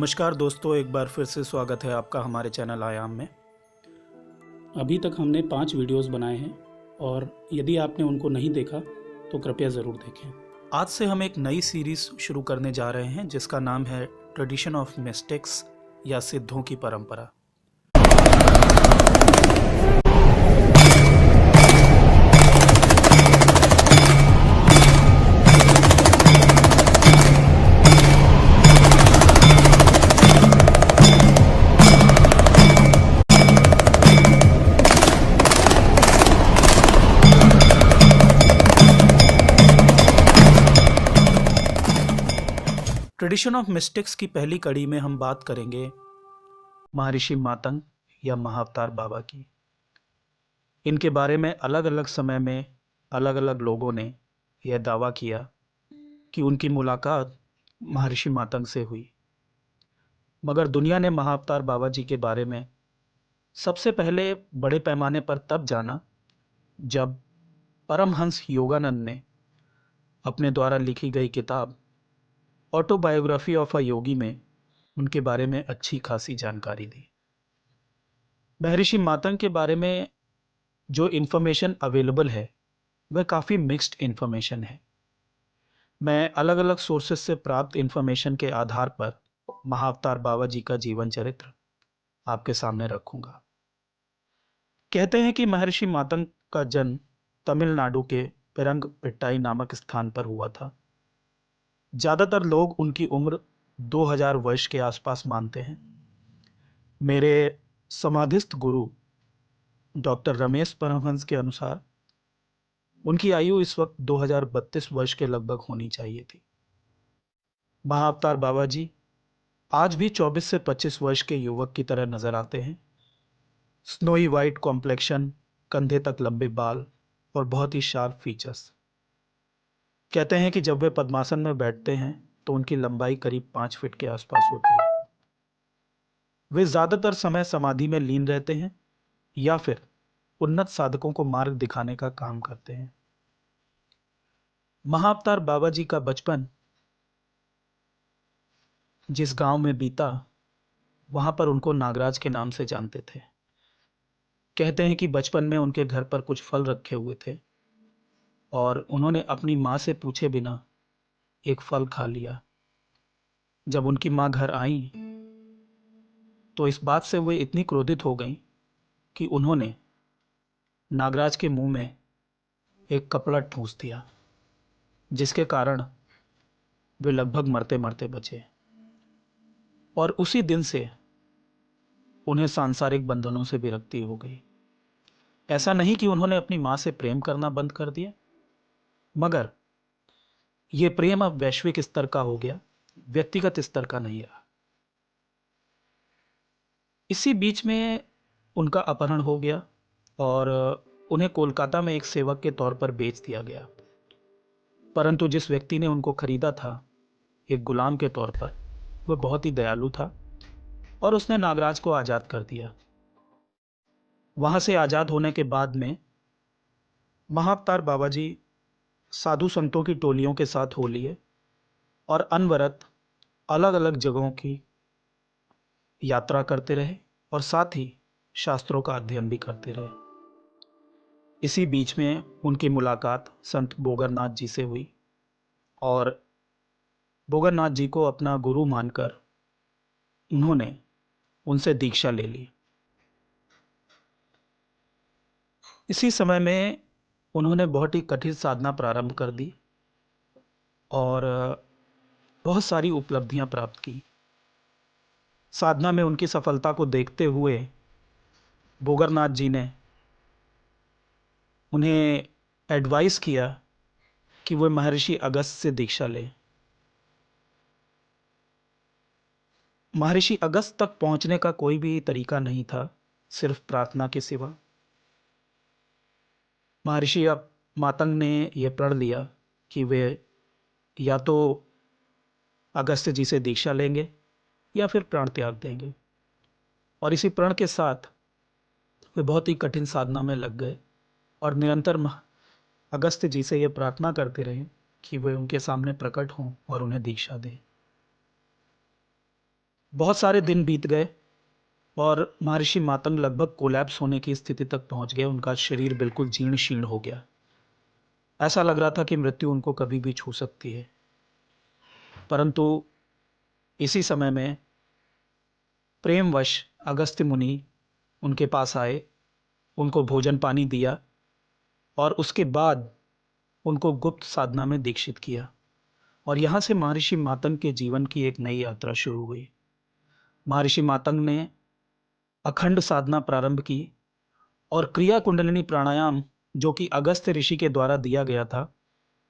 नमस्कार दोस्तों, एक बार फिर से स्वागत है आपका हमारे चैनल आयाम में। अभी तक हमने 5 वीडियोस बनाए हैं और यदि आपने उनको नहीं देखा तो कृपया ज़रूर देखें। आज से हम एक नई सीरीज़ शुरू करने जा रहे हैं जिसका नाम है ट्रेडिशन ऑफ मिस्टिक्स या सिद्धों की परंपरा। ट्रेडिशन ऑफ मिस्टिक्स की पहली कड़ी में हम बात करेंगे महर्षि मातंग या महाअवतार बाबा की। इनके बारे में अलग अलग समय में अलग अलग लोगों ने यह दावा किया कि उनकी मुलाकात महर्षि मातंग से हुई, मगर दुनिया ने महाअवतार बाबा जी के बारे में सबसे पहले बड़े पैमाने पर तब जाना जब परमहंस योगानंद ने अपने द्वारा लिखी गई किताब ऑटोबायोग्राफी ऑफ अ योगी में उनके बारे में अच्छी खासी जानकारी दी। महर्षि मातंग के बारे में जो इन्फॉर्मेशन अवेलेबल है वह काफ़ी मिक्स्ड इन्फॉर्मेशन है। मैं अलग अलग सोर्सेस से प्राप्त इन्फॉर्मेशन के आधार पर महाअवतार बाबा जी का जीवन चरित्र आपके सामने रखूंगा। कहते हैं कि महर्षि मातंग का जन्म तमिलनाडु के पेरंगपिट्टाई नामक स्थान पर हुआ था। ज़्यादातर लोग उनकी उम्र 2000 वर्ष के आसपास मानते हैं। मेरे समाधिस्थ गुरु डॉक्टर रमेश परमहंस के अनुसार उनकी आयु इस वक्त 2032 वर्ष के लगभग होनी चाहिए थी। महाअवतार बाबा जी आज भी 24 से 25 वर्ष के युवक की तरह नजर आते हैं। स्नोई वाइट कॉम्प्लेक्शन, कंधे तक लंबे बाल और बहुत ही शार्प फीचर्स। कहते हैं कि जब वे पद्मासन में बैठते हैं तो उनकी लंबाई करीब 5 फीट के आसपास होती है। वे ज्यादातर समय समाधि में लीन रहते हैं या फिर उन्नत साधकों को मार्ग दिखाने का काम करते हैं। महाअवतार बाबा जी का बचपन जिस गांव में बीता, वहां पर उनको नागराज के नाम से जानते थे। कहते हैं कि बचपन में उनके घर पर कुछ फल रखे हुए थे और उन्होंने अपनी माँ से पूछे बिना एक फल खा लिया। जब उनकी माँ घर आई तो इस बात से वे इतनी क्रोधित हो गई कि उन्होंने नागराज के मुंह में एक कपड़ा ठूंस दिया, जिसके कारण वे लगभग मरते मरते बचे। और उसी दिन से उन्हें सांसारिक बंधनों से विरक्ति हो गई। ऐसा नहीं कि उन्होंने अपनी मां से प्रेम करना बंद कर दिया, मगर यह प्रेम अब वैश्विक स्तर का हो गया, व्यक्तिगत स्तर का नहीं रहा। इसी बीच में उनका अपहरण हो गया और उन्हें कोलकाता में एक सेवक के तौर पर बेच दिया गया। परंतु जिस व्यक्ति ने उनको खरीदा था एक गुलाम के तौर पर, वह बहुत ही दयालु था और उसने नागराज को आजाद कर दिया। वहां से आजाद होने के बाद में महाअवतार बाबा जी साधु संतों की टोलियों के साथ हो लिए और अनवरत अलग अलग जगहों की यात्रा करते रहे और साथ ही शास्त्रों का अध्ययन भी करते रहे। इसी बीच में उनकी मुलाकात संत बोगरनाथ जी से हुई और बोगरनाथ जी को अपना गुरु मानकर उन्होंने उनसे दीक्षा ले ली। इसी समय में उन्होंने बहुत ही कठिन साधना प्रारंभ कर दी और बहुत सारी उपलब्धियां प्राप्त की। साधना में उनकी सफलता को देखते हुए बोगरनाथ जी ने उन्हें एडवाइस किया कि वे महर्षि अगस्त से दीक्षा लें। महर्षि अगस्त तक पहुंचने का कोई भी तरीका नहीं था, सिर्फ प्रार्थना के सिवा। महर्षि मातंग ने यह प्रण लिया कि वे या तो अगस्त जी से दीक्षा लेंगे या फिर प्राण त्याग देंगे। और इसी प्रण के साथ वे बहुत ही कठिन साधना में लग गए और निरंतर अगस्त जी से यह प्रार्थना करते रहे कि वे उनके सामने प्रकट हों और उन्हें दीक्षा दें। बहुत सारे दिन बीत गए और महर्षि मातंग लगभग कोलैप्स होने की स्थिति तक पहुंच गए। उनका शरीर बिल्कुल जीर्ण शीर्ण हो गया। ऐसा लग रहा था कि मृत्यु उनको कभी भी छू सकती है। परंतु इसी समय में प्रेमवश अगस्त्य मुनि उनके पास आए, उनको भोजन पानी दिया और उसके बाद उनको गुप्त साधना में दीक्षित किया। और यहाँ से महर्षि मातंग के जीवन की एक नई यात्रा शुरू हुई। महर्षि मातंग ने अखंड साधना प्रारंभ की और क्रिया कुंडलिनी प्राणायाम, जो कि अगस्त्य ऋषि के द्वारा दिया गया था,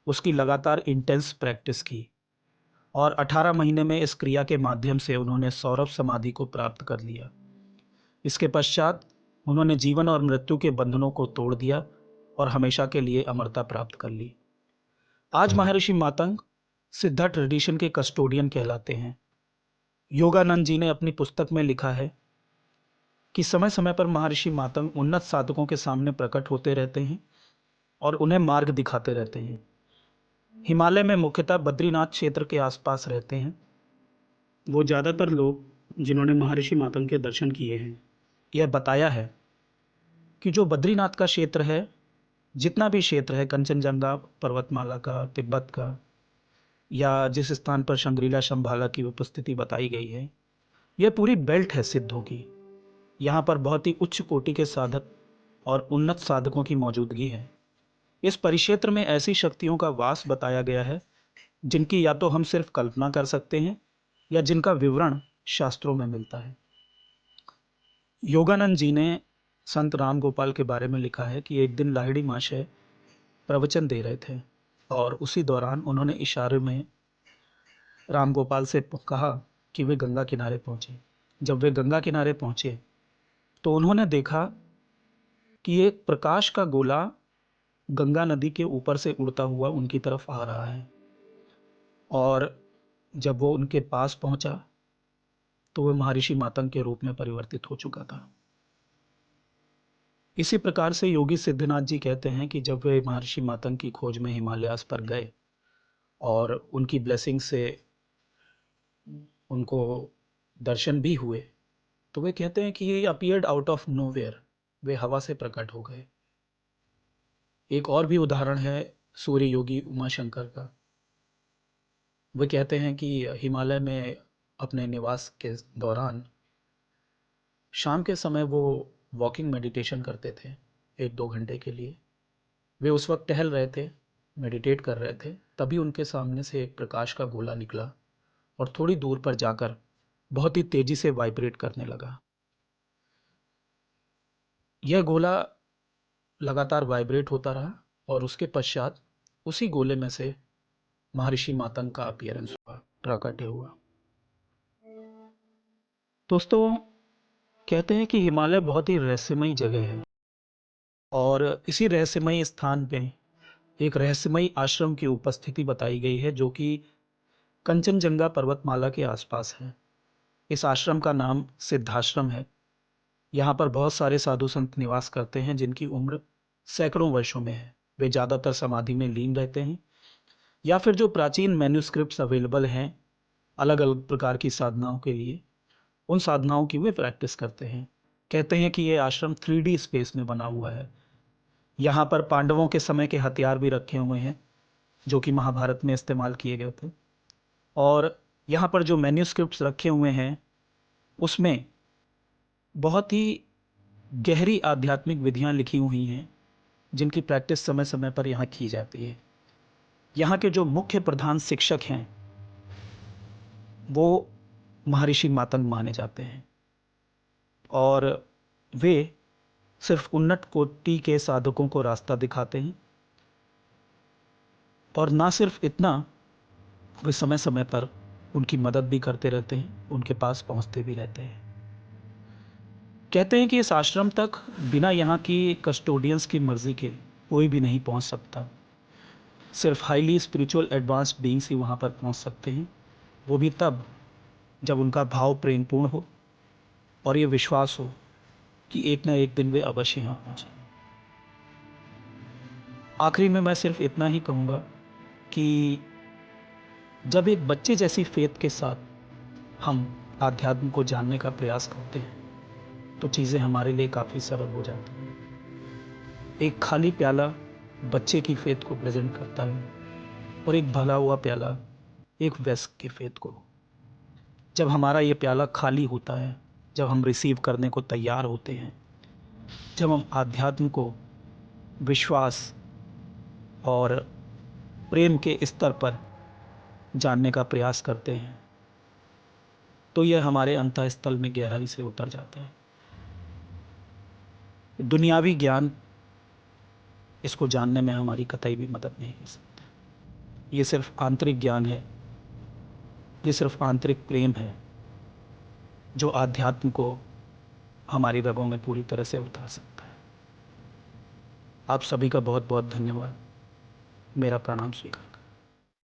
उसकी लगातार इंटेंस प्रैक्टिस की। और 18 महीने में इस क्रिया के माध्यम से उन्होंने सौरभ समाधि को प्राप्त कर लिया। इसके पश्चात उन्होंने जीवन और मृत्यु के बंधनों को तोड़ दिया और हमेशा के लिए अमरता प्राप्त कर ली। आज महर्षि मातंग सिद्धा ट्रेडिशन के कस्टोडियन कहलाते हैं। योगानंद जी ने अपनी पुस्तक में लिखा है कि समय समय पर महर्षि मातंग उन्नत साधकों के सामने प्रकट होते रहते हैं और उन्हें मार्ग दिखाते रहते हैं। हिमालय में मुख्यतः बद्रीनाथ क्षेत्र के आसपास रहते हैं वो ज़्यादातर लोग जिन्होंने महर्षि मातंग के दर्शन किए हैं। यह बताया है कि जो बद्रीनाथ का क्षेत्र है, जितना भी क्षेत्र है कंचनजंगा पर्वतमाला का, तिब्बत का, या जिस स्थान पर शंग्रीला शंभाला की उपस्थिति बताई गई है, यह पूरी बेल्ट है सिद्धों की। यहाँ पर बहुत ही उच्च कोटि के साधक और उन्नत साधकों की मौजूदगी है। इस परिक्षेत्र में ऐसी शक्तियों का वास बताया गया है जिनकी या तो हम सिर्फ कल्पना कर सकते हैं या जिनका विवरण शास्त्रों में मिलता है। योगानंद जी ने संत राम गोपाल के बारे में लिखा है कि एक दिन लाहिड़ी महाशय प्रवचन दे रहे थे और उसी दौरान उन्होंने इशारे में राम गोपाल से कहा कि वे गंगा किनारे पहुंचे। जब वे गंगा किनारे पहुंचे तो उन्होंने देखा कि एक प्रकाश का गोला गंगा नदी के ऊपर से उड़ता हुआ उनकी तरफ आ रहा है। और जब वो उनके पास पहुंचा तो वह महर्षि मातंग के रूप में परिवर्तित हो चुका था। इसी प्रकार से योगी सिद्धनाथ जी कहते हैं कि जब वे महर्षि मातंग की खोज में हिमालयास पर गए और उनकी ब्लेसिंग से उनको दर्शन भी हुए, तो वे कहते हैं कि ये अपीयर्ड आउट ऑफ नोवेयर, वे हवा से प्रकट हो गए। एक और भी उदाहरण है सूर्य योगी उमाशंकर का। वे कहते हैं कि हिमालय में अपने निवास के दौरान शाम के समय वो वॉकिंग मेडिटेशन करते थे 1-2 घंटे के लिए। वे उस वक्त टहल रहे थे, मेडिटेट कर रहे थे, तभी उनके सामने से एक प्रकाश का गोला निकला और थोड़ी दूर पर जाकर बहुत ही तेजी से वाइब्रेट करने लगा। यह गोला लगातार वाइब्रेट होता रहा और उसके पश्चात उसी गोले में से महर्षि मातंग का अपीयरेंस हुआ, प्राकट्य हुआ। दोस्तों, कहते हैं कि हिमालय बहुत ही रहस्यमयी जगह है और इसी रहस्यमयी स्थान पे एक रहस्यमयी आश्रम की उपस्थिति बताई गई है जो कि कंचनजंगा पर्वतमाला के आसपास है। इस आश्रम का नाम सिद्धाश्रम है। यहाँ पर बहुत सारे साधु संत निवास करते हैं जिनकी उम्र सैकड़ों वर्षों में है। वे ज़्यादातर समाधि में लीन रहते हैं या फिर जो प्राचीन मैन्युस्क्रिप्ट्स अवेलेबल हैं अलग अलग प्रकार की साधनाओं के लिए, उन साधनाओं की वे प्रैक्टिस करते हैं। कहते हैं कि ये आश्रम 3D स्पेस में बना हुआ है। यहाँ पर पांडवों के समय के हथियार भी रखे हुए हैं जो कि महाभारत में इस्तेमाल किए गए थे। और यहाँ पर जो मैन्युस्क्रिप्ट्स रखे हुए हैं उसमें बहुत ही गहरी आध्यात्मिक विधियाँ लिखी हुई हैं जिनकी प्रैक्टिस समय समय पर यहाँ की जाती है। यहाँ के जो मुख्य प्रधान शिक्षक हैं वो महर्षि मातंग माने जाते हैं और वे सिर्फ उन्नत कोटि के साधकों को रास्ता दिखाते हैं। और ना सिर्फ इतना, वे समय समय पर उनकी मदद भी करते रहते हैं, उनके पास पहुंचते भी रहते हैं। कहते हैं कि इस आश्रम तक बिना यहाँ की कस्टोडियंस की मर्जी के कोई भी नहीं पहुंच सकता। सिर्फ हाईली स्पिरिचुअल एडवांस्ड बीइंग्स ही वहाँ पर पहुँच सकते हैं, वो भी तब जब उनका भाव प्रेमपूर्ण हो और ये विश्वास हो कि एक ना एक दिन वे अवश्य यहाँ पहुँचेंगे। आखिरी में मैं सिर्फ इतना ही कहूँगा कि जब एक बच्चे जैसी फेथ के साथ हम आध्यात्म को जानने का प्रयास करते हैं तो चीज़ें हमारे लिए काफ़ी सरल हो जाती हैं। एक खाली प्याला बच्चे की फेथ को प्रेजेंट करता है और एक भला हुआ प्याला एक वयस्क की फेथ को। जब हमारा ये प्याला खाली होता है, जब हम रिसीव करने को तैयार होते हैं, जब हम आध्यात्म को विश्वास और प्रेम के स्तर पर जानने का प्रयास करते हैं, तो यह हमारे अंतःस्थल में गहराई से उतर जाता है। दुनियावी ज्ञान इसको जानने में हमारी कतई भी मदद नहीं कर सकता। ये सिर्फ आंतरिक ज्ञान है, ये सिर्फ आंतरिक प्रेम है जो आध्यात्म को हमारी रगों में पूरी तरह से उतार सकता है। आप सभी का बहुत बहुत धन्यवाद। मेरा प्रणाम स्वीकार।